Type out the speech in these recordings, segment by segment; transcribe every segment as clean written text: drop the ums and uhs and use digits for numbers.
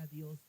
Dios.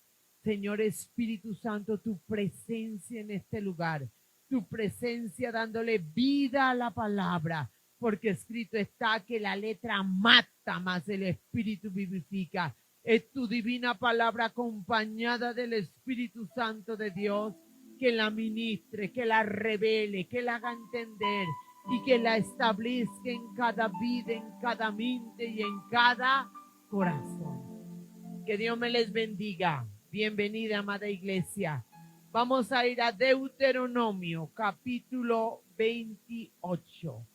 Señor Espíritu Santo, tu presencia en este lugar, tu presencia dándole vida a la palabra, porque escrito está que la letra mata, mas el Espíritu vivifica. Es tu divina palabra acompañada del Espíritu Santo de Dios, que la ministre, que la revele, que la haga entender y que la establezca en cada vida, en cada mente y en cada corazón. Que Dios me les bendiga. Bienvenida, amada iglesia. Vamos a ir a Deuteronomio, capítulo 28.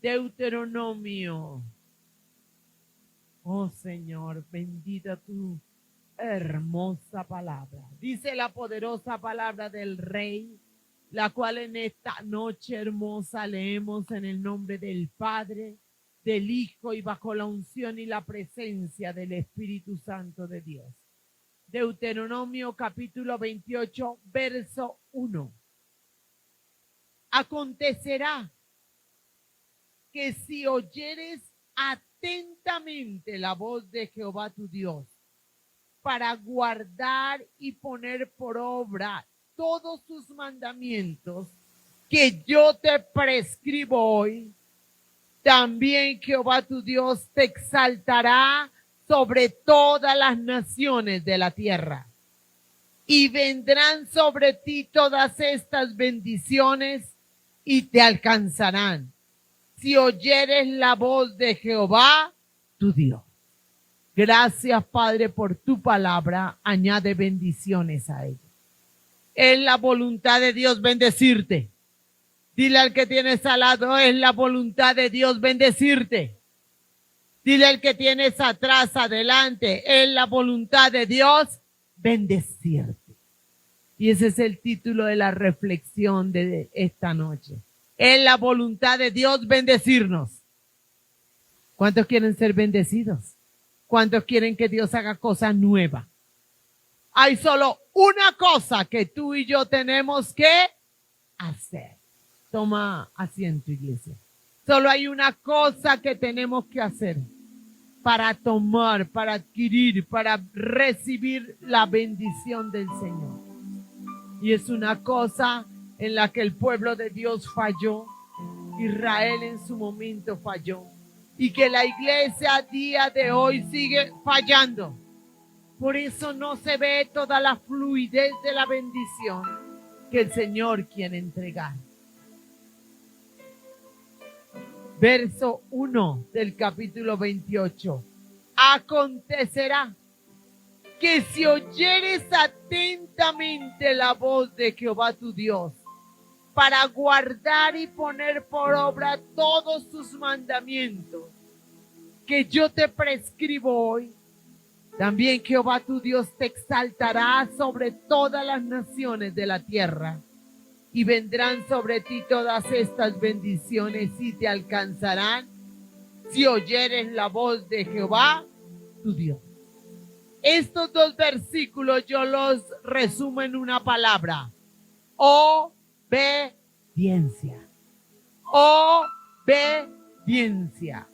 Deuteronomio. Oh Señor, bendita tu hermosa palabra. Dice la poderosa palabra del Rey, la cual en esta noche hermosa leemos en el nombre del Padre, del Hijo y bajo la unción y la presencia del Espíritu Santo de Dios. Deuteronomio capítulo 28, verso 1. Acontecerá que si oyeres atentamente la voz de Jehová tu Dios, para guardar y poner por obra todos sus mandamientos que yo te prescribo hoy, también Jehová tu Dios te exaltará sobre todas las naciones de la tierra. Y vendrán sobre ti todas estas bendiciones y te alcanzarán, si oyeres la voz de Jehová tu Dios. Gracias, Padre, por tu palabra. Añade bendiciones a ella. Es la voluntad de Dios bendecirte. Dile al que tienes al lado, es la voluntad de Dios bendecirte. Dile al que tienes atrás, adelante, es la voluntad de Dios bendecirte. Y ese es el título de la reflexión de esta noche. Es la voluntad de Dios bendecirnos. ¿Cuántos quieren ser bendecidos? ¿Cuántos quieren que Dios haga cosas nuevas? Hay solo una cosa que tú y yo tenemos que hacer. Toma asiento, iglesia. Solo hay una cosa que tenemos que hacer para tomar, para adquirir, para recibir la bendición del Señor. Y es una cosa en la que el pueblo de Dios falló. Israel en su momento falló. Y que la iglesia a día de hoy sigue fallando. Por eso no se ve toda la fluidez de la bendición que el Señor quiere entregar. Verso 1 del capítulo 28. Acontecerá que si oyeres atentamente la voz de Jehová tu Dios, para guardar y poner por obra todos sus mandamientos que yo te prescribo hoy, también Jehová tu Dios te exaltará sobre todas las naciones de la tierra, y vendrán sobre ti todas estas bendiciones y te alcanzarán si oyeres la voz de Jehová tu Dios. Estos dos versículos yo los resumo en una palabra: obediencia. Obediencia.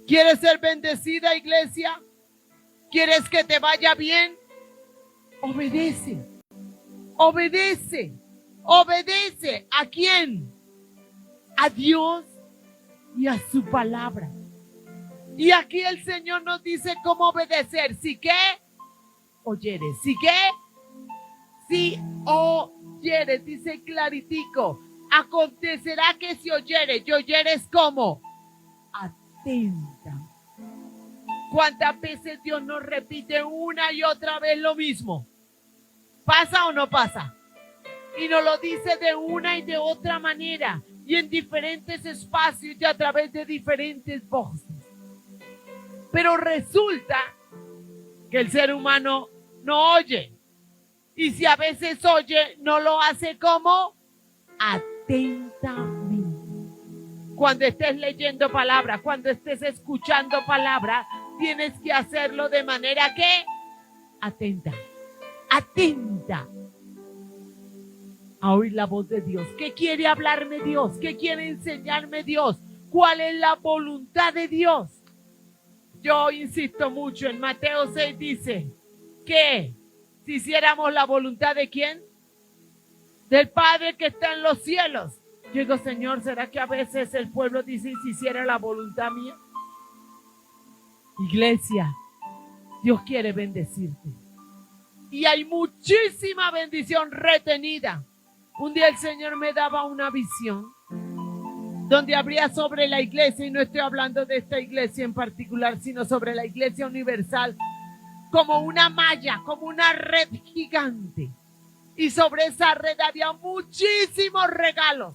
¿Quieres ser bendecida, iglesia? ¿Quieres que te vaya bien? Obedece. Obedece. Obedece. ¿A quién? A Dios y a su palabra. Y aquí el Señor nos dice cómo obedecer. ¿Sí qué? Oyeres. ¿Sí qué? Si oyeres, dice claritico. Acontecerá que si oyeres, y oyeres ¿cómo? Atenta. ¿Cuántas veces Dios nos repite una y otra vez lo mismo? ¿Pasa o no pasa? Y nos lo dice de una y de otra manera, y en diferentes espacios y a través de diferentes voces. Pero resulta que el ser humano no oye. Y si a veces oye, no lo hace como atentamente. Cuando estés leyendo palabra, cuando estés escuchando palabra, tienes que hacerlo de manera que atenta. Atenta a oír la voz de Dios. ¿Qué quiere hablarme Dios? ¿Qué quiere enseñarme Dios? ¿Cuál es la voluntad de Dios? Yo insisto mucho, en Mateo 6 dice que Si hiciéramos la voluntad de ¿quién? Del Padre que está en los cielos. Yo digo, Señor, ¿será que a veces el pueblo dice si hiciera la voluntad mía? Iglesia, Dios quiere bendecirte. Y hay muchísima bendición retenida. Un día el Señor me daba una visión donde habría sobre la iglesia, y no estoy hablando de esta iglesia en particular, sino sobre la iglesia universal, como una malla, como una red gigante. Y sobre esa red había muchísimos regalos,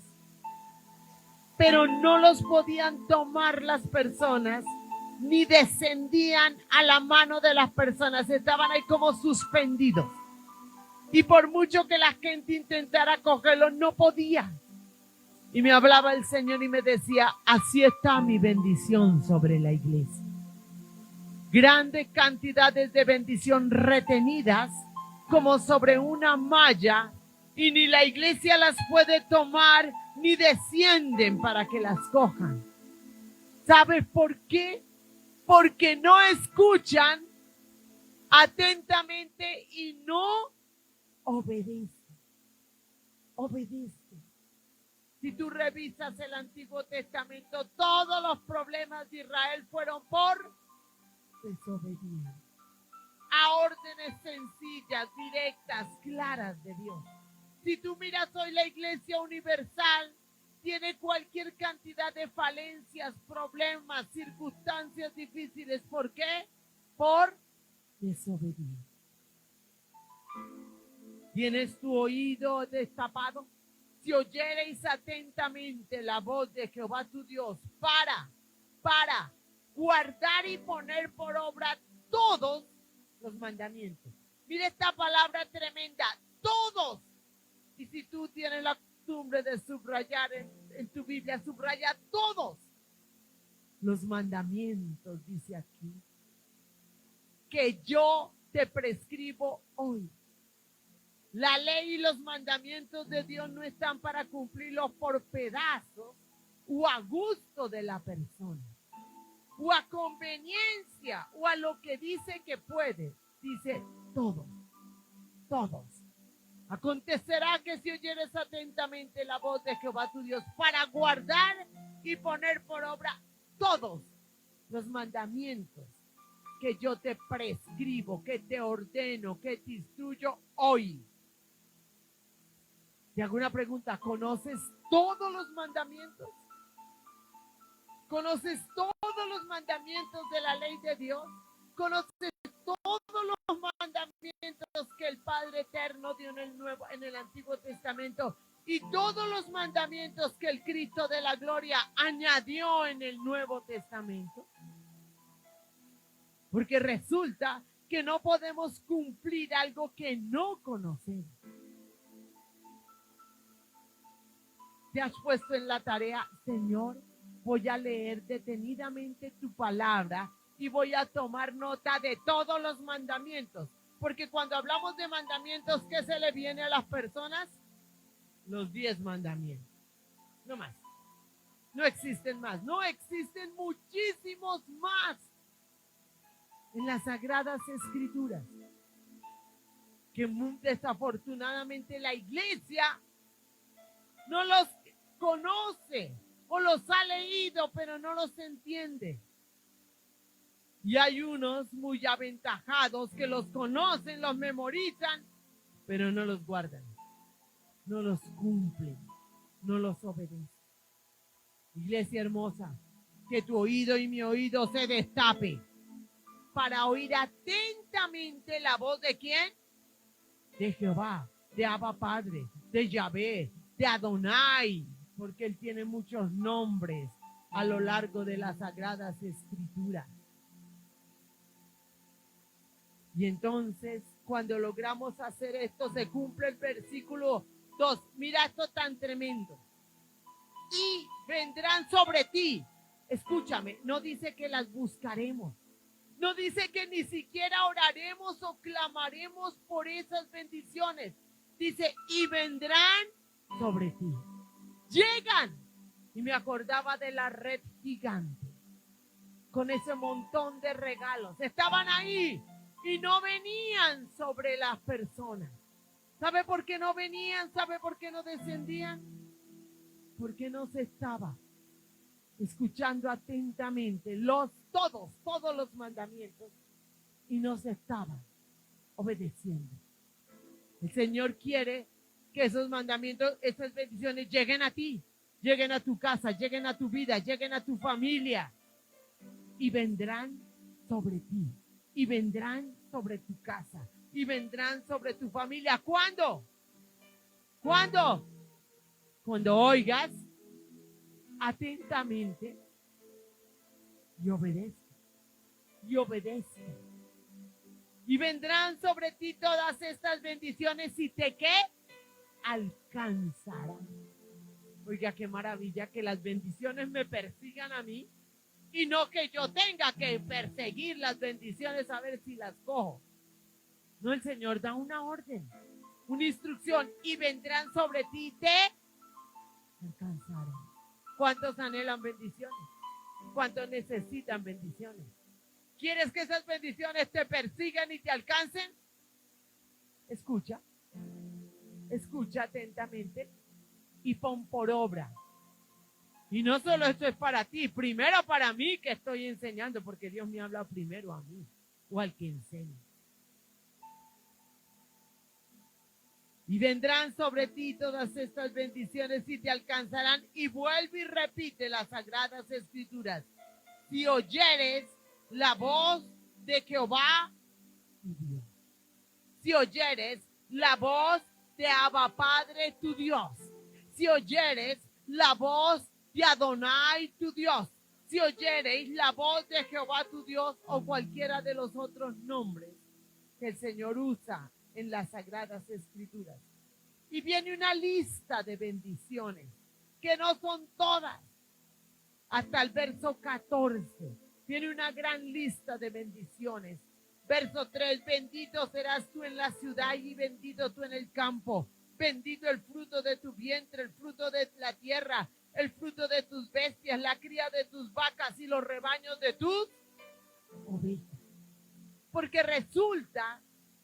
pero no los podían tomar las personas, ni descendían a la mano de las personas, estaban ahí como suspendidos. Y por mucho que la gente intentara cogerlos, no podía. Y me hablaba el Señor y me decía, así está mi bendición sobre la iglesia. Grandes cantidades de bendición retenidas como sobre una malla, y ni la iglesia las puede tomar ni descienden para que las cojan. ¿Sabes por qué? Porque no escuchan atentamente y no obedecen. Obedecen. Si tú revisas el Antiguo Testamento, todos los problemas de Israel fueron por desobediencia. A órdenes sencillas, directas, claras de Dios. Si tú miras hoy la Iglesia Universal, tiene cualquier cantidad de falencias, problemas, circunstancias difíciles. ¿Por qué? Por desobediencia. ¿Tienes tu oído destapado? Si oyereis atentamente la voz de Jehová tu Dios para guardar y poner por obra todos los mandamientos. Mira esta palabra tremenda, todos. Y si tú tienes la costumbre de subrayar en tu Biblia, subraya todos los mandamientos, dice aquí, que yo te prescribo hoy. La ley y los mandamientos de Dios no están para cumplirlos por pedazos o a gusto de la persona, o a conveniencia, o a lo que dice que puede. Dice todos, todos. Acontecerá que si oyeres atentamente la voz de Jehová tu Dios para guardar y poner por obra todos los mandamientos que yo te prescribo, que te ordeno, que te instruyo hoy. Te hago una pregunta, ¿conoces todos los mandamientos? ¿Conoces todos los mandamientos de la ley de Dios? ¿Conoces todos los mandamientos que el Padre Eterno dio en el Antiguo Testamento? Y todos los mandamientos que el Cristo de la Gloria añadió en el Nuevo Testamento. Porque resulta que no podemos cumplir algo que no conocemos. ¿Te has puesto en la tarea, Señor? Voy a leer detenidamente tu palabra y voy a tomar nota de todos los mandamientos. Porque cuando hablamos de mandamientos, ¿qué se le viene a las personas? Los 10 mandamientos. No más. No existen más. No existen muchísimos más en las Sagradas Escrituras. Que desafortunadamente la iglesia no los conoce o los ha leído, pero no los entiende. Y hay unos muy aventajados que los conocen, los memorizan, pero no los guardan, no los cumplen, no los obedecen. Iglesia hermosa, que tu oído y mi oído se destape para oír atentamente la voz de ¿quién? De Jehová, de Abba Padre, de Yahvé, de Adonai, porque Él tiene muchos nombres a lo largo de las Sagradas Escrituras. Y entonces, cuando logramos hacer esto, se cumple el versículo 2. Mira esto tan tremendo. Y vendrán sobre ti. Escúchame, no dice que las buscaremos. No dice que ni siquiera oraremos o clamaremos por esas bendiciones. Dice, y vendrán sobre ti. Llegan. Y me acordaba de la red gigante con ese montón de regalos. Estaban ahí. y no venían sobre las personas. ¿Sabe por qué no venían? ¿Sabe por qué no descendían? Porque no se estaba escuchando atentamente todos los mandamientos y no se estaban obedeciendo. El Señor quiere que esos mandamientos, esas bendiciones lleguen a ti, lleguen a tu casa, lleguen a tu vida, lleguen a tu familia y vendrán sobre ti, y vendrán sobre tu casa, y vendrán sobre tu familia. ¿Cuándo? ¿Cuándo? Cuando oigas atentamente y obedezcas, y obedezcas. Y vendrán sobre ti todas estas bendiciones y te ¿qué? Alcanzarán. Oiga, qué maravilla que las bendiciones me persigan a mí y no que yo tenga que perseguir las bendiciones a ver si las cojo. No, el Señor da una orden, una instrucción y vendrán sobre ti y te alcanzarán. ¿Cuántos anhelan bendiciones? ¿Cuántos necesitan bendiciones? ¿Quieres que esas bendiciones te persigan y te alcancen? Escucha atentamente y pon por obra. Y no solo esto es para ti, primero para mí que estoy enseñando, porque Dios me habla primero a mí o al que enseña. Y vendrán sobre ti todas estas bendiciones y te alcanzarán. Y vuelve y repite las sagradas escrituras. Si oyeres la voz de Jehová tu Dios. Si oyeres la voz de Abba Padre tu Dios. Si oyeres la voz de Adonai tu Dios. Si oyereis la voz de Jehová tu Dios o cualquiera de los otros nombres que el Señor usa en las sagradas escrituras. Y viene una lista de bendiciones, que no son todas. Hasta el verso 14, viene una gran lista de bendiciones. Verso 3, bendito serás tú en la ciudad y bendito tú en el campo. Bendito el fruto de tu vientre, el fruto de la tierra, el fruto de tus bestias, la cría de tus vacas y los rebaños de tus ovejas. Porque resulta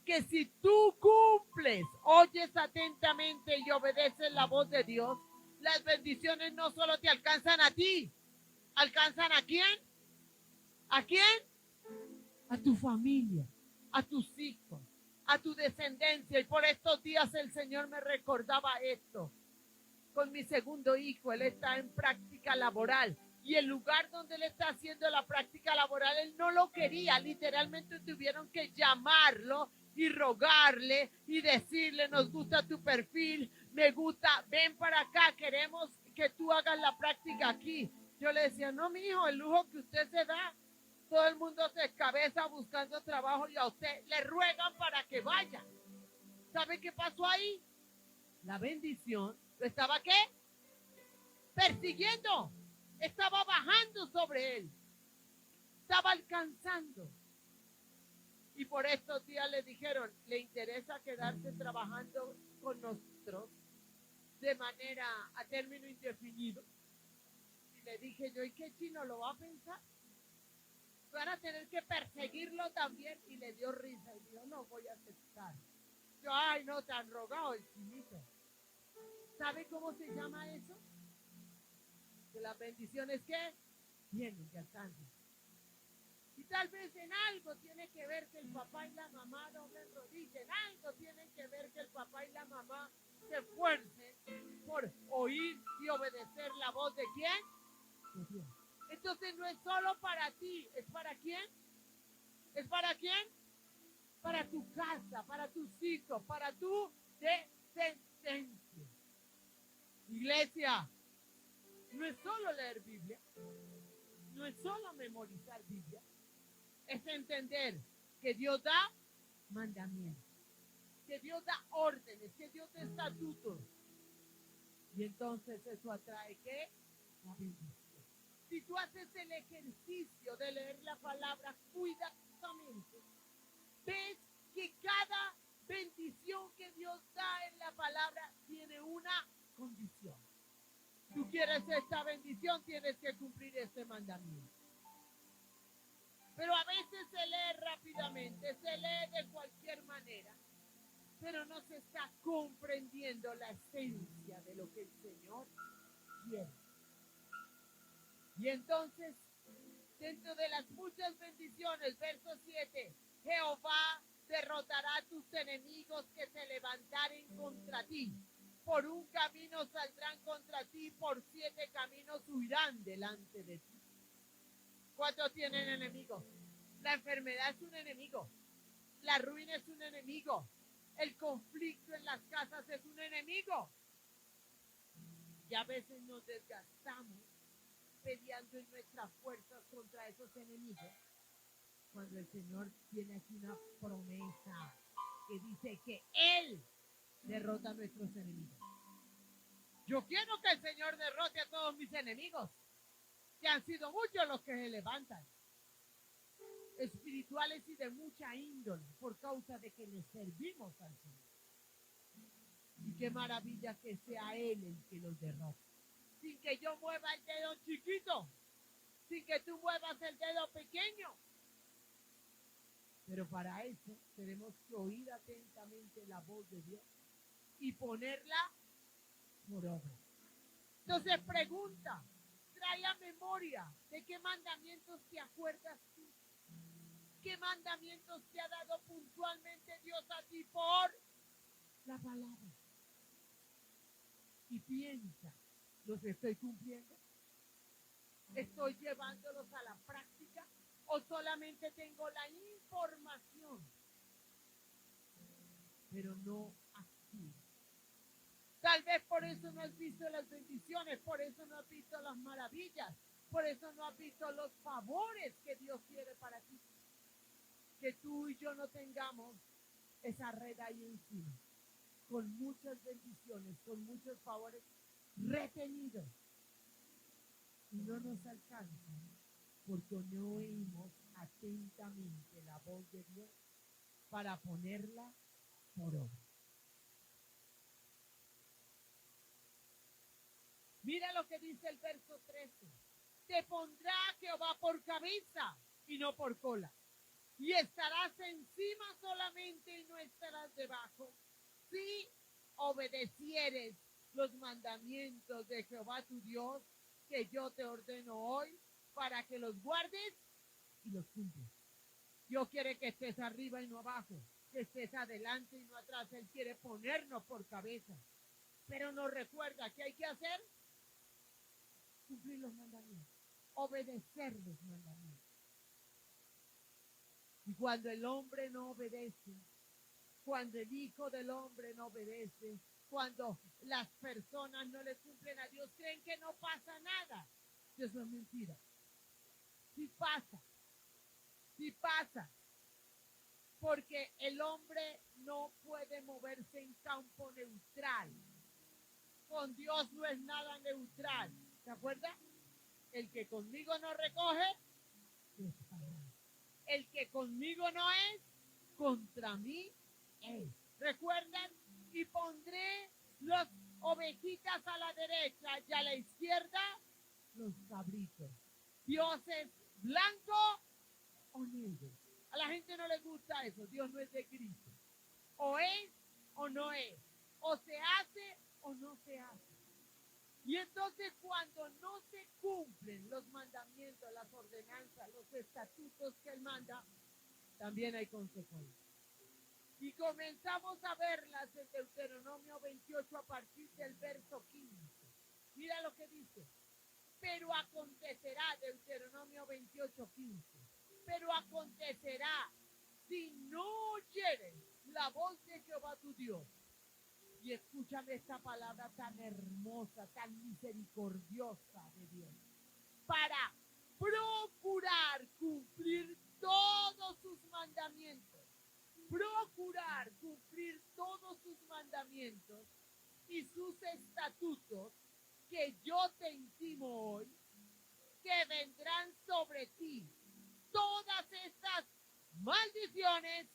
que si tú cumples, oyes atentamente y obedeces la voz de Dios, las bendiciones no solo te alcanzan a ti, ¿alcanzan a quién? ¿A quién? A tu familia, a tus hijos, a tu descendencia. Y por estos días el Señor me recordaba esto. Con mi segundo hijo, él está en práctica laboral. Y el lugar donde él está haciendo la práctica laboral, él no lo quería. Literalmente tuvieron que llamarlo y rogarle y decirle, nos gusta tu perfil, me gusta, ven para acá, queremos que tú hagas la práctica aquí. Yo le decía, no, mi hijo, el lujo que usted se da, todo el mundo se descabeza buscando trabajo y a usted le ruegan para que vaya. ¿Sabe qué pasó ahí? La bendición lo estaba ¿qué? Persiguiendo. Estaba bajando sobre él. Estaba alcanzando. Y por estos días le dijeron, ¿le interesa quedarse trabajando con nosotros de manera a término indefinido? Y le dije yo, ¿y qué chino lo va a pensar? Van a tener que perseguirlo también. Y le dio risa y dijo, no voy a aceptar. Yo, ay, no, tan rogado el chinito. ¿Sabe cómo se llama eso? Que las bendiciones que vienen, que alcanzan. Y tal vez en algo tiene que ver que el papá y la mamá doblen rodillas, en algo tiene que ver que el papá y la mamá se esfuercen por oír y obedecer la voz de ¿quién? De Dios. Entonces no es solo para ti, ¿es para quién? ¿Es para quién? Para tu casa, para tus hijos, para tu descendencia. Iglesia, no es solo leer Biblia, no es solo memorizar Biblia, es entender que Dios da mandamientos, que Dios da órdenes, que Dios da estatutos. Y entonces eso atrae ¿qué? La bendición. Si tú haces el ejercicio de leer la palabra cuidadosamente, ves que cada bendición que Dios da en la palabra tiene una condición. Tú quieres esta bendición, tienes que cumplir este mandamiento. Pero a veces se lee rápidamente, se lee de cualquier manera, pero no se está comprendiendo la esencia de lo que el Señor quiere. Y entonces, dentro de las muchas bendiciones, verso 7, Jehová derrotará a tus enemigos que se levantaren contra ti. Por un camino saldrán contra ti, por 7 caminos huirán delante de ti. ¿Cuántos tienen enemigos? La enfermedad es un enemigo. La ruina es un enemigo. El conflicto en las casas es un enemigo. Y a veces nos desgastamos peleando en nuestras fuerzas contra esos enemigos, cuando el Señor tiene aquí una promesa que dice que Él derrota a nuestros enemigos. Yo quiero que el Señor derrote a todos mis enemigos, que han sido muchos los que se levantan, espirituales y de mucha índole, por causa de que le servimos al Señor. Y qué maravilla que sea Él el que los derrote, sin que yo mueva el dedo chiquito, sin que tú muevas el dedo pequeño. Pero para eso tenemos que oír atentamente la voz de Dios y ponerla por obra. Entonces pregunta, trae a memoria de qué mandamientos te acuerdas tú. ¿Qué mandamientos te ha dado puntualmente Dios a ti por la palabra? Y piensa, ¿los estoy cumpliendo? ¿Estoy llevándolos a la práctica? ¿O solamente tengo la información, pero no actúo? Tal vez por eso no has visto las bendiciones, por eso no has visto las maravillas, por eso no has visto los favores que Dios quiere para ti. Que tú y yo no tengamos esa red ahí encima, con muchas bendiciones, con muchos favores retenidos, y no nos alcanzan porque no oímos atentamente la voz de Dios para ponerla por obra. Mira lo que dice el verso 13. Te pondrá Jehová por cabeza y no por cola. Y estarás encima solamente y no estarás debajo. Si obedecieres los mandamientos de Jehová tu Dios, que yo te ordeno hoy, para que los guardes y los cumplas. Dios quiere que estés arriba y no abajo, que estés adelante y no atrás. Él quiere ponernos por cabeza. Pero nos recuerda que hay que hacer, cumplir los mandamientos, obedecer los mandamientos. Y cuando el hombre no obedece, cuando el Hijo del Hombre no obedece, cuando las personas no le cumplen a Dios, creen que no pasa nada. Eso es mentira. Sí pasa. Sí pasa. Porque el hombre no puede moverse en campo neutral. Con Dios no es nada neutral. ¿Se acuerda? El que conmigo no recoge, el que conmigo no es, contra mí es. ¿Recuerdan? Y pondré las ovejitas a la derecha y a la izquierda los cabritos. Dios es blanco o negro. A la gente no le gusta eso. Dios no es de Cristo. O es o no es. O se hace o no se hace. Y entonces cuando no se cumplen los mandamientos, las ordenanzas, los estatutos que Él manda, también hay consecuencias. Y comenzamos a verlas en Deuteronomio 28 a partir del verso 15. Mira lo que dice. Pero acontecerá, Deuteronomio 28, 15. Pero acontecerá, si no oyeres la voz de Jehová tu Dios, y escúchame esta palabra tan hermosa, tan misericordiosa de Dios, para procurar cumplir todos sus mandamientos, procurar cumplir todos sus mandamientos y sus estatutos que yo te intimo hoy, que vendrán sobre ti todas estas maldiciones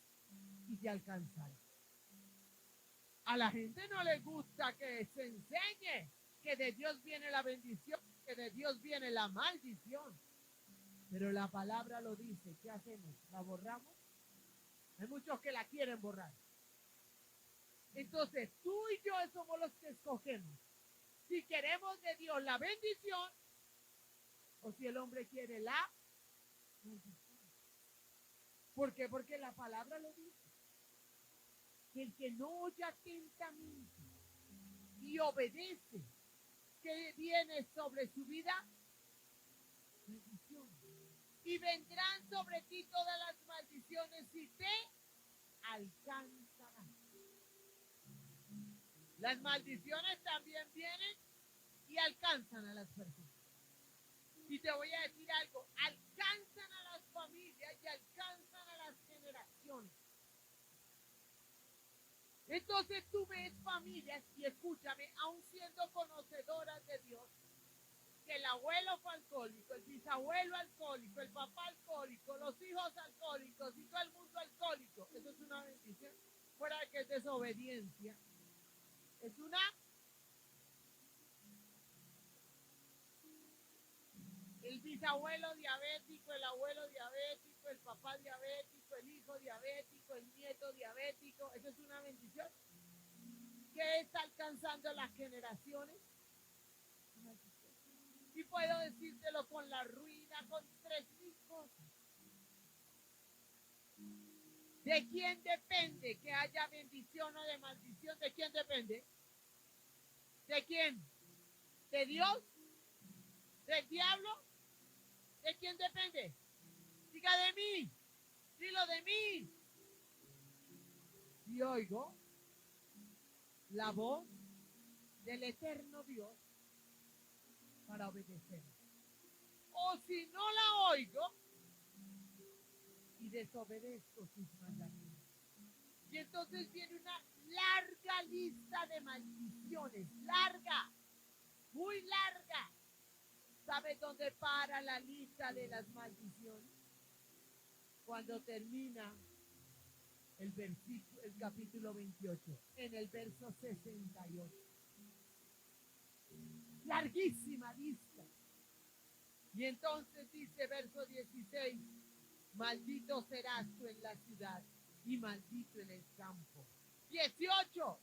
y te alcanzarán. A la gente no le gusta que se enseñe que de Dios viene la bendición, que de Dios viene la maldición. Pero la palabra lo dice. ¿Qué hacemos? ¿La borramos? Hay muchos que la quieren borrar. Entonces, tú y yo somos los que escogemos si queremos de Dios la bendición o si el hombre quiere la maldición. ¿Por qué? Porque la palabra lo dice. Que el que no oye atentamente y obedece, que viene sobre su vida maldición. Y vendrán sobre ti todas las maldiciones y te alcanzarán. Las maldiciones también vienen y alcanzan a las personas. Y te voy a decir algo, alcanzan a las familias y alcanzan a las generaciones. Entonces tú ves familias, y escúchame, aun siendo conocedoras de Dios, que el abuelo fue alcohólico, el bisabuelo alcohólico, el papá alcohólico, los hijos alcohólicos y todo el mundo alcohólico. Eso es una bendición. Fuera de que es desobediencia. Es una... El bisabuelo diabético, el abuelo diabético, el papá diabético, el hijo diabético, el nieto diabético. Eso es una bendición. ¿Qué está alcanzando las generaciones? Y puedo decírtelo con la ruina, con 3,000 cosas. ¿De quién depende que haya bendición o de maldición? ¿De quién depende? ¿De quién? ¿De Dios? ¿Del diablo? ¿De quién depende? Diga de mí. Dilo de mí. Y oigo la voz del eterno Dios para obedecer. O si no la oigo y desobedezco sus mandamientos. Y entonces viene una larga lista de maldiciones, larga, muy larga. ¿Sabes dónde para la lista de las maldiciones? Cuando termina el capítulo 28, en el verso 68. Larguísima lista. Y entonces dice verso 16, maldito serás tú en la ciudad y maldito en el campo. 18,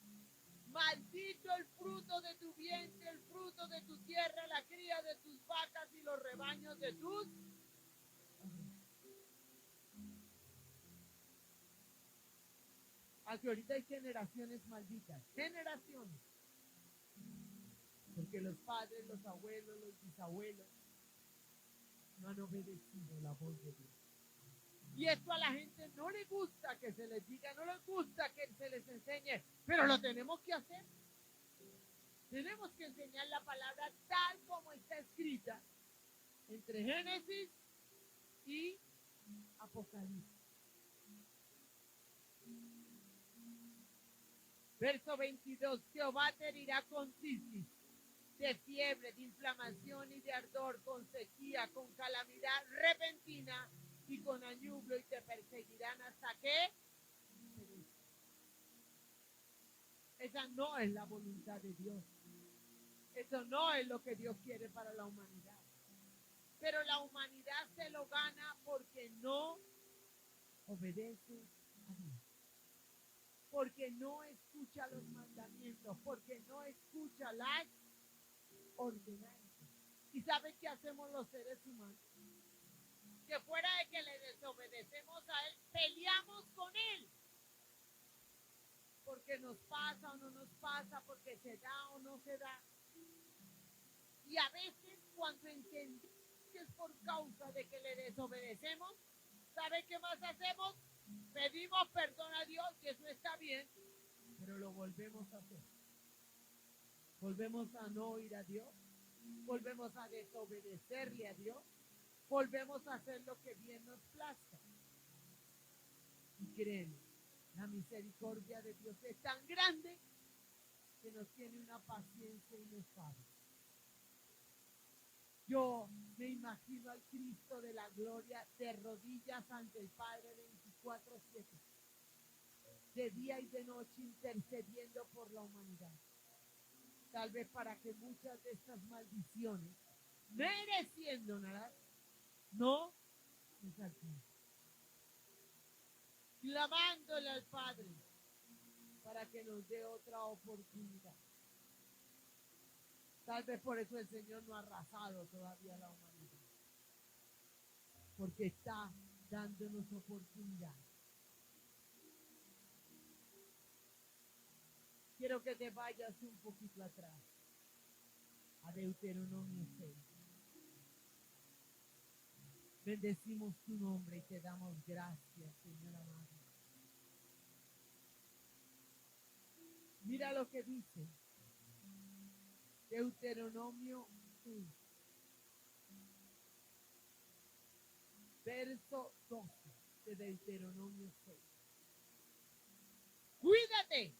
maldito el fruto de tu vientre, el fruto de tu tierra, la cría de tus vacas y los rebaños de tus... Aquí ahorita hay generaciones malditas, generaciones. Porque los padres, los abuelos, los bisabuelos no han obedecido la voz de Dios. Y esto a la gente no le gusta que se les diga, no les gusta que se les enseñe, pero lo tenemos que hacer. Tenemos que enseñar la palabra tal como está escrita entre Génesis y Apocalipsis. Verso 22, Jehová te herirá con tisis, de fiebre, de inflamación y de ardor, con sequía, con calamidad repentina y con añublo, y te perseguirán hasta que... Esa no es la voluntad de Dios. Eso no es lo que Dios quiere para la humanidad. Pero la humanidad se lo gana porque no obedece a Dios. Porque no escucha los mandamientos, porque no escucha las ordenanzas. ¿Y sabe qué hacemos los seres humanos? Que fuera de que le desobedecemos a Él, peleamos con Él. Porque nos pasa o no nos pasa, porque se da o no se da. Y a veces cuando entendemos que es por causa de que le desobedecemos, ¿sabe qué más hacemos? Pedimos perdón a Dios y eso está bien, pero lo volvemos a hacer. Volvemos a no oír a Dios, volvemos a desobedecerle a Dios, volvemos a hacer lo que bien nos plazca. Y créeme, la misericordia de Dios es tan grande que nos tiene una paciencia inefable. Yo me imagino al Cristo de la gloria de rodillas ante el Padre 24/7, de día y de noche intercediendo por la humanidad. Tal vez para que muchas de estas maldiciones, mereciéndolas, no es aquí. Clamándole al Padre para que nos dé otra oportunidad. Tal vez por eso el Señor no ha arrasado todavía a la humanidad. Porque está dándonos oportunidad. Quiero que te vayas un poquito atrás. A Deuteronomio 6. Bendecimos tu nombre y te damos gracias, Señor amado. Mira lo que dice Deuteronomio 6, verso 12 de Deuteronomio 6. Cuídate,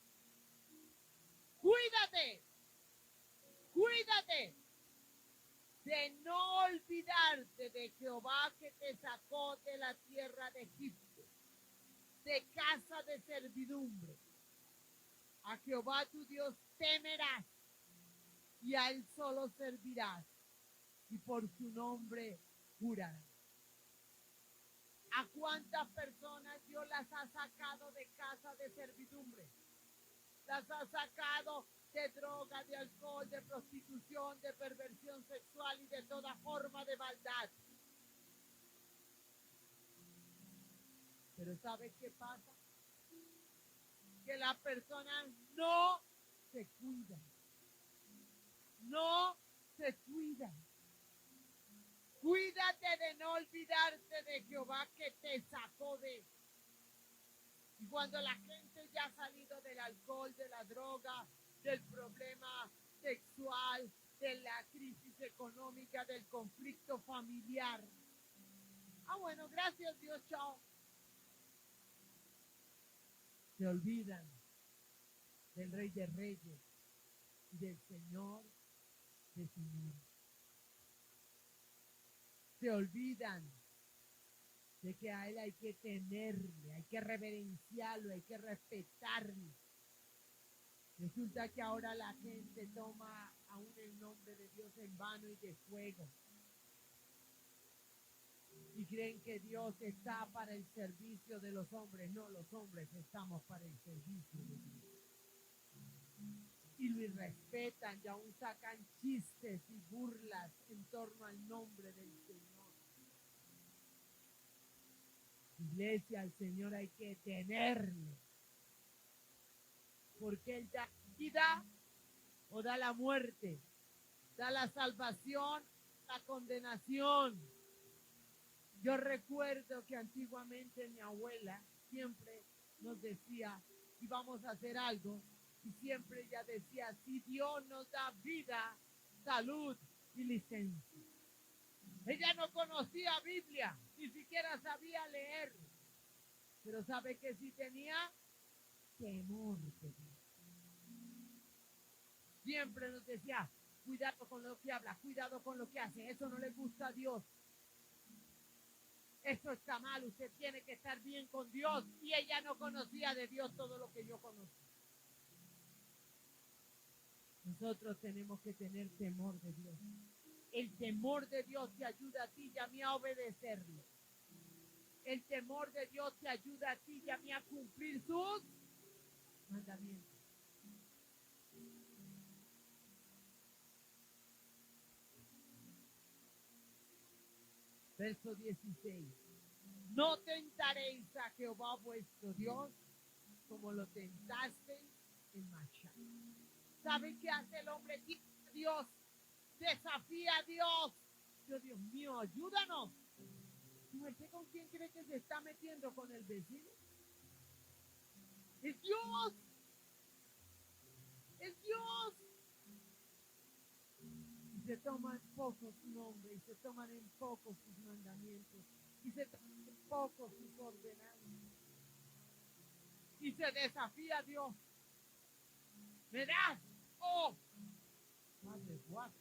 cuídate, cuídate de no olvidarte de Jehová que te sacó de la tierra de Egipto, de casa de servidumbre. A Jehová tu Dios temerás y a él solo servirás y por su nombre jurarás. ¿A cuántas personas Dios las ha sacado de casa de servidumbre? Las ha sacado de droga, de alcohol, de prostitución, de perversión sexual y de toda forma de maldad. Pero ¿sabes qué pasa? Que las personas no se cuidan. No se cuidan. Cuídate de no olvidarte de Jehová que te sacó de. Y cuando la gente ya ha salido del alcohol, de la droga, del problema sexual, de la crisis económica, del conflicto familiar. Ah, bueno, gracias Dios, chao. Se olvidan del Rey de Reyes y del Señor de Señores. Se olvidan de que a Él hay que tenerle, hay que reverenciarlo, hay que respetarlo. Resulta que ahora la gente toma aún el nombre de Dios en vano y de fuego. Y creen que Dios está para el servicio de los hombres. No, los hombres estamos para el servicio de Dios. Y lo irrespetan y aún sacan chistes y burlas en torno al nombre del Señor. Iglesia, al Señor hay que tenerle. Porque Él da vida o da la muerte, da la salvación, la condenación. Yo recuerdo que antiguamente mi abuela siempre nos decía, si vamos a hacer algo, y siempre ella decía, si Dios nos da vida, salud y licencia. Ella no conocía Biblia, ni siquiera sabía leer, pero sabe que sí tenía temor de Dios. Siempre nos decía, cuidado con lo que habla, cuidado con lo que hace, eso no le gusta a Dios. Esto está mal, usted tiene que estar bien con Dios. Y ella no conocía de Dios todo lo que yo conocí. Nosotros tenemos que tener temor de Dios. El temor de Dios te ayuda a ti y a mí a obedecerle. El temor de Dios te ayuda a ti y a mí a cumplir sus mandamientos. Verso 16. No tentaréis a Jehová vuestro Dios como lo tentasteis en Machá. ¿Saben qué hace el hombre? Tiene a Dios, desafía a Dios. Dios mío, ayúdanos. ¿Usted con quién cree que se está metiendo? ¿Con el vecino? Es Dios. Es Dios. Y se toman en poco su nombre, y se toman en poco sus mandamientos, y se toman en poco sus ordenanzas. Y se desafía a Dios. ¿Me das? ¡Oh! Madre guapa.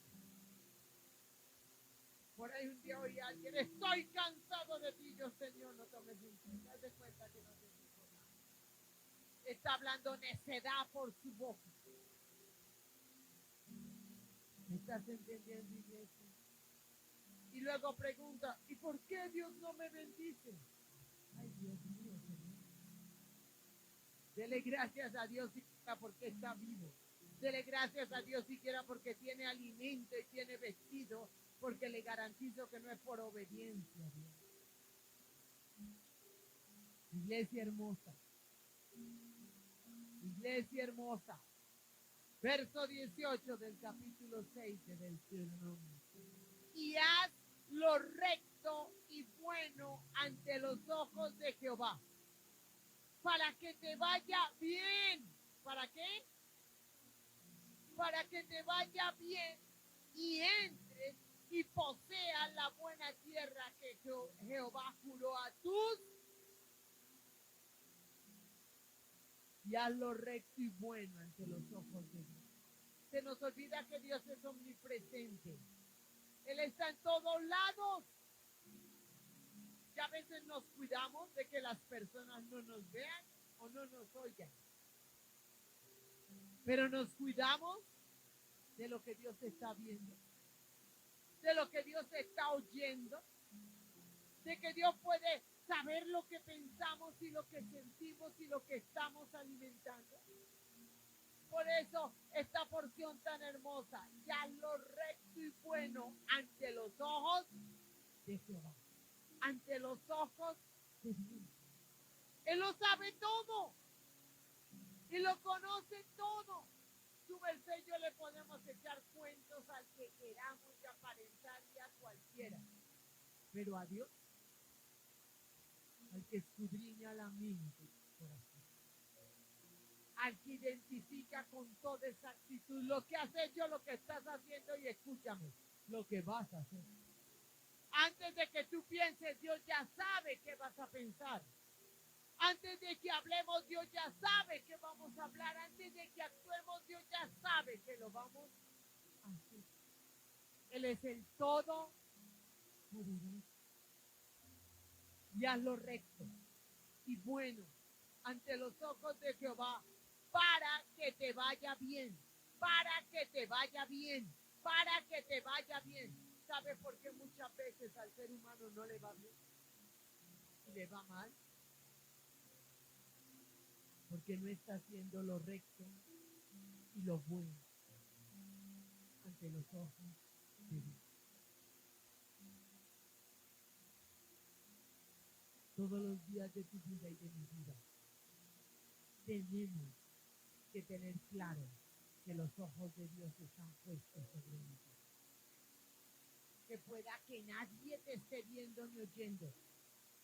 Por ahí un día oí a alguien, estoy cansado de ti, yo Señor, no tomes en cuenta. Haz de cuenta que no te dijo nada. Está hablando necedad por su boca. ¿Me estás entendiendo, iglesia? Y luego pregunta, ¿y por qué Dios no me bendice? Ay, Dios mío, Señor. Dele gracias a Dios siquiera porque está vivo. Dele gracias a Dios siquiera porque tiene alimento y tiene vestido, porque le garantizo que no es por obediencia a Dios. Iglesia hermosa. Iglesia hermosa. Verso 18 del capítulo 6 de Deuteronomio. Y haz lo recto y bueno ante los ojos de Jehová, para que te vaya bien. ¿Para qué? Para que te vaya bien y entres y poseas la buena tierra que Jehová juró a tus. Y haz lo recto y bueno ante los ojos de Dios. Se nos olvida que Dios es omnipresente. Él está en todos lados. Y a veces nos cuidamos de que las personas no nos vean o no nos oigan. Pero nos cuidamos de lo que Dios está viendo, de lo que Dios está oyendo, de que Dios puede saber lo que pensamos y lo que sentimos y lo que estamos alimentando. Por eso esta porción tan hermosa, ya lo recto y bueno ante los ojos de Jehová, ante los ojos de Dios. Él lo sabe todo y lo conoce todo. Su sello le podemos echar cuentos al que queramos y aparentar y a cualquiera, pero a Dios, al que escudriña la mente y el corazón, al que identifica con toda exactitud lo que has hecho, lo que estás haciendo y escúchame, lo que vas a hacer. Antes de que tú pienses, Dios ya sabe qué vas a pensar. Antes de que hablemos, Dios ya sabe que vamos a hablar. Antes de que actuemos, Dios ya sabe que lo vamos a hacer. Él es el todo poderoso. Y haz lo recto y bueno ante los ojos de Jehová, para que te vaya bien, para que te vaya bien, para que te vaya bien. ¿Sabe por qué muchas veces al ser humano no le va bien y le va mal? Porque no está haciendo lo recto y lo bueno ante los ojos de Dios. Todos los días de tu vida y de mi vida tenemos que tener claro que los ojos de Dios están puestos sobre nosotros. Que pueda que nadie te esté viendo ni oyendo,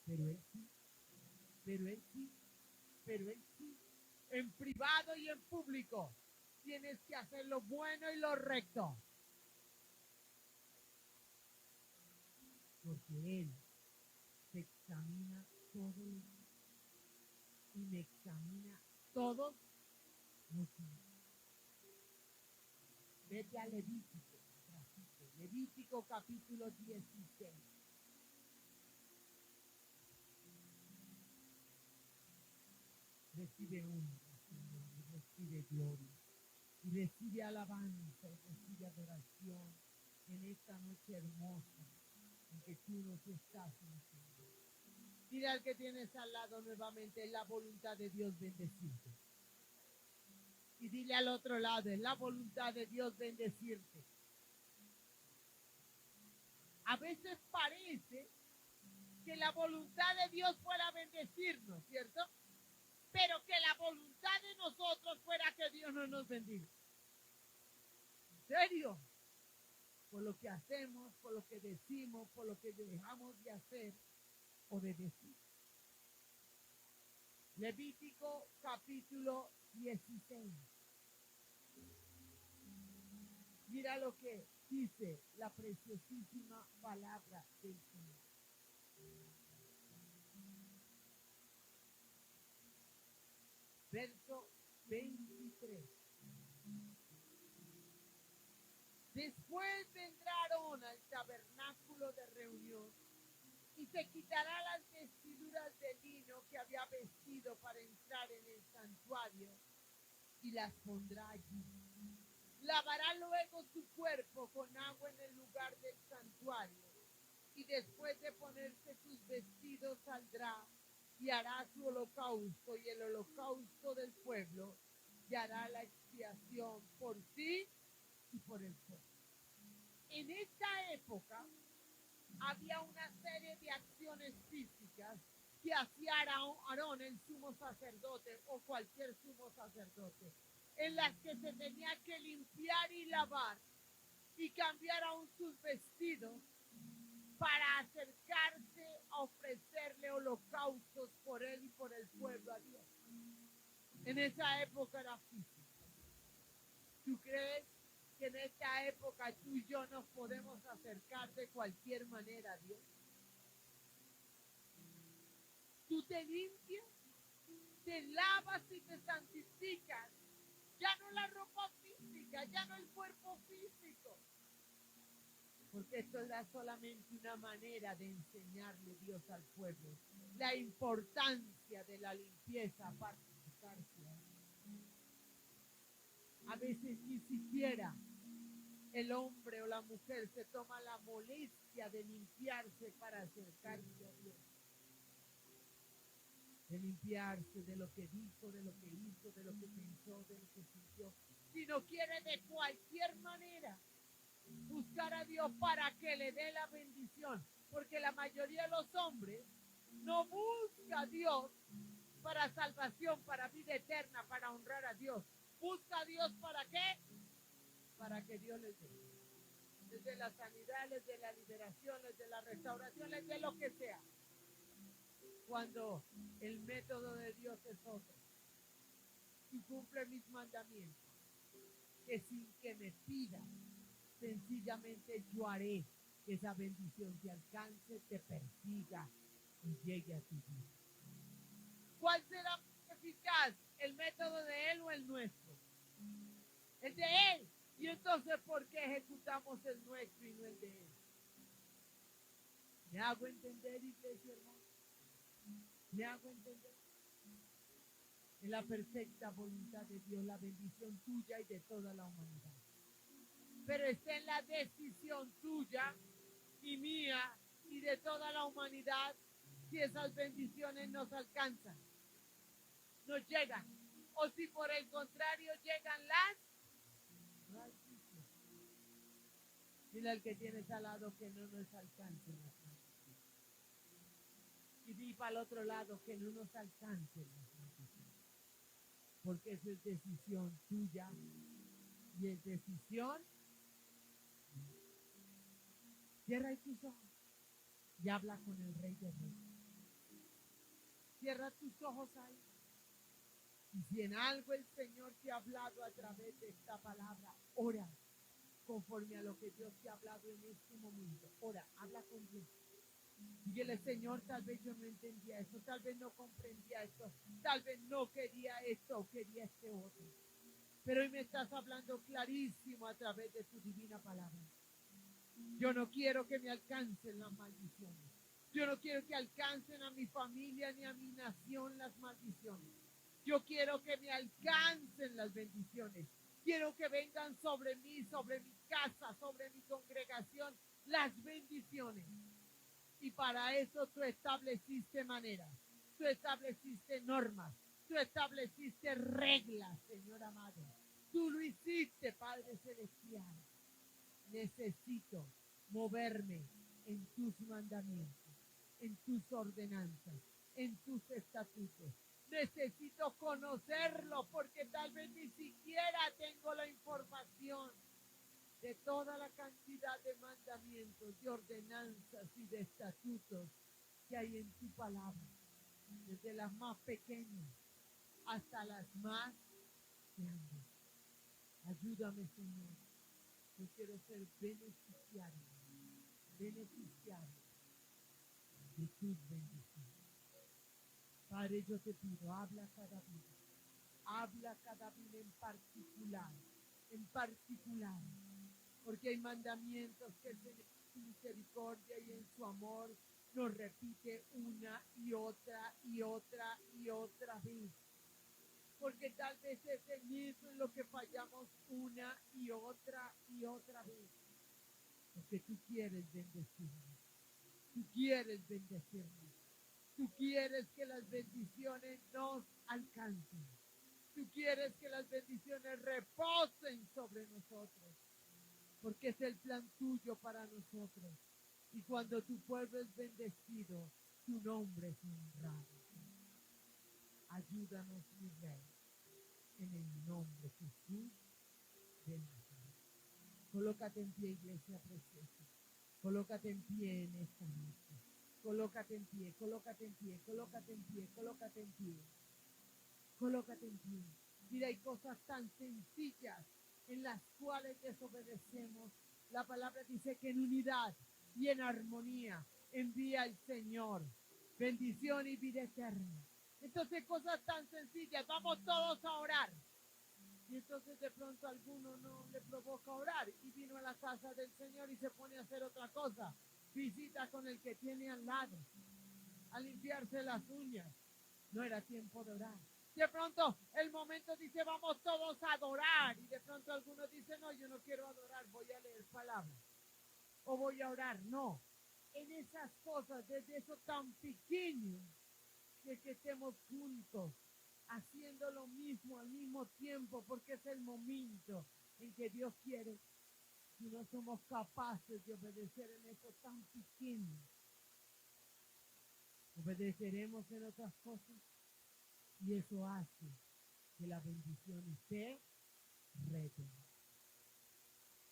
pero Él sí, pero Él sí, pero Él sí. En privado y en público tienes que hacer lo bueno y lo recto, porque Él te examina todos los días y me examina todos los días. Vete a Levítico, Levítico capítulo 16. Recibe honra, Señor, y recibe gloria, y recibe alabanza, y recibe adoración en esta noche hermosa en que tú nos estás enseñando. Dile al que tienes al lado nuevamente, es la voluntad de Dios bendecirte. Y dile al otro lado, es la voluntad de Dios bendecirte. A veces parece que la voluntad de Dios fuera bendecirnos, ¿cierto? Pero que la voluntad de nosotros fuera que Dios no nos bendiga. ¿En serio? Por lo que hacemos, por lo que decimos, por lo que dejamos de hacer o de decir. Levítico capítulo 16. Mira lo que dice la preciosísima palabra del Señor. Verso 23. Después vendrá Aarón al tabernáculo de reunión y se quitará las vestiduras de lino que había vestido para entrar en el santuario y las pondrá allí. Lavará luego su cuerpo con agua en el lugar del santuario y después de ponerse sus vestidos saldrá y hará su holocausto y el holocausto del pueblo y hará la expiación por sí y por el pueblo. En esta época había una serie de acciones físicas que hacía Aarón, el sumo sacerdote, o cualquier sumo sacerdote, en las que se tenía que limpiar y lavar y cambiar aún sus vestidos para acercarse a ofrecerle holocaustos por él y por el pueblo a Dios. En esa época era física. ¿Tú crees que en esta época tú y yo nos podemos acercar de cualquier manera a Dios? Tú te limpias, te lavas y te santificas. Ya no la ropa física, ya no el cuerpo físico. Porque esto era solamente una manera de enseñarle Dios al pueblo la importancia de la limpieza para acercarse. A veces ni siquiera el hombre o la mujer se toma la molestia de limpiarse para acercarse a Dios. De limpiarse de lo que dijo, de lo que hizo, de lo que pensó, de lo que sintió. Si no quiere de cualquier manera buscar a Dios para que le dé la bendición. Porque la mayoría de los hombres no busca a Dios para salvación, para vida eterna, para honrar a Dios. Busca a Dios para qué? Para que Dios les dé. Desde la sanidad, desde la liberación, desde la restauración, desde lo que sea. Cuando el método de Dios es otro. Si cumple mis mandamientos, que sin que me pida, sencillamente yo haré que esa bendición te alcance, te persiga y llegue a tu vida. ¿Cuál será más eficaz? ¿El método de Él o el nuestro? El de Él. Y entonces, ¿por qué ejecutamos el nuestro y no el de Él? ¿Me hago entender, iglesia hermana? ¿Me hago entender? En la perfecta voluntad de Dios, la bendición tuya y de toda la humanidad. Pero está en la decisión tuya y mía y de toda la humanidad si esas bendiciones nos alcanzan, nos llegan, o si por el contrario llegan las maldiciones. Dile al que tienes al lado que no nos alcancen las maldiciones. Y di para el otro lado que no nos alcancen las maldiciones. Porque eso es decisión tuya y es decisión. Cierra tus ojos y habla con el Rey de Reyes. Cierra tus ojos ahí. Y si en algo el Señor te ha hablado a través de esta palabra, ora conforme a lo que Dios te ha hablado en este momento. Ora, habla con Dios. Dígale, Señor, tal vez yo no entendía esto, tal vez no comprendía esto, tal vez no quería esto o quería este otro. Pero hoy me estás hablando clarísimo a través de tu divina palabra. Yo no quiero que me alcancen las maldiciones. Yo no quiero que alcancen a mi familia ni a mi nación las maldiciones. Yo quiero que me alcancen las bendiciones. Quiero que vengan sobre mí, sobre mi casa, sobre mi congregación, las bendiciones. Y para eso tú estableciste maneras, tú estableciste normas, tú estableciste reglas, Señor amado. Tú lo hiciste, Padre Celestial. Necesito moverme en tus mandamientos, en tus ordenanzas, en tus estatutos. Necesito conocerlo porque tal vez ni siquiera tengo la información de toda la cantidad de mandamientos, de ordenanzas y de estatutos que hay en tu palabra, desde las más pequeñas hasta las más grandes. Ayúdame, Señor. Yo quiero ser beneficiario de tus bendiciones. Padre, yo te pido, habla cada vida en particular, porque hay mandamientos que el Señor en su misericordia y en su amor nos repite una y otra y otra y otra vez. Porque tal vez es en eso en lo que fallamos una y otra vez. Porque tú quieres bendecirnos. Tú quieres bendecirnos. Tú quieres que las bendiciones nos alcancen. Tú quieres que las bendiciones reposen sobre nosotros, porque es el plan tuyo para nosotros. Y cuando tu pueblo es bendecido, tu nombre es honrado. Ayúdanos, mi Rey, en el nombre de Jesús de Nazaret. Colócate en pie, iglesia preciosa. Colócate en pie en esta noche. Colócate en pie, colócate en pie, colócate en pie, colócate en pie. Colócate en pie. Mira, hay cosas tan sencillas en las cuales desobedecemos. La palabra dice que en unidad y en armonía envía el Señor bendición y vida eterna. Entonces, cosas tan sencillas, vamos todos a orar. Y entonces de pronto a alguno no le provoca orar y vino a la casa del Señor y se pone a hacer otra cosa. Visita con el que tiene al lado, a limpiarse las uñas. No era tiempo de orar. De pronto el momento dice vamos todos a adorar y de pronto algunos dicen no, yo no quiero adorar, voy a leer palabras o voy a orar. No, en esas cosas, desde eso tan pequeño, de que estemos juntos haciendo lo mismo al mismo tiempo, porque es el momento en que Dios quiere. Si no somos capaces de obedecer en eso tan pequeño, obedeceremos en otras cosas y eso hace que la bendición esté retenida.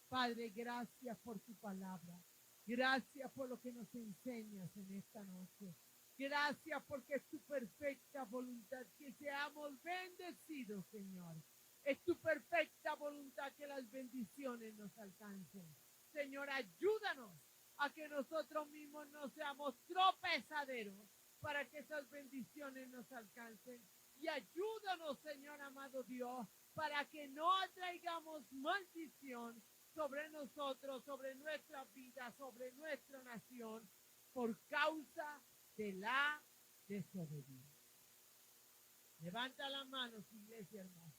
Padre, gracias por tu palabra. Gracias por lo que nos enseñas en esta noche. Gracias porque es tu perfecta voluntad que seamos bendecidos, Señor. Es tu perfecta voluntad que las bendiciones nos alcancen. Señor, ayúdanos a que nosotros mismos no seamos tropezaderos para que esas bendiciones nos alcancen. Y ayúdanos, Señor amado Dios, para que no atraigamos maldición sobre nosotros, sobre nuestra vida, sobre nuestra nación, por causa de la desobediencia. Levanta las manos, iglesia hermosa,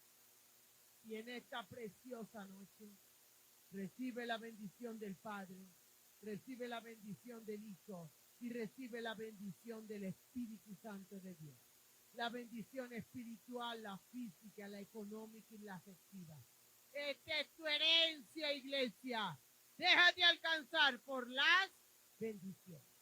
y en esta preciosa noche recibe la bendición del Padre, recibe la bendición del Hijo y recibe la bendición del Espíritu Santo de Dios. La bendición espiritual, la física, la económica y la afectiva. Esta es tu herencia, iglesia. Déjate alcanzar por las bendiciones.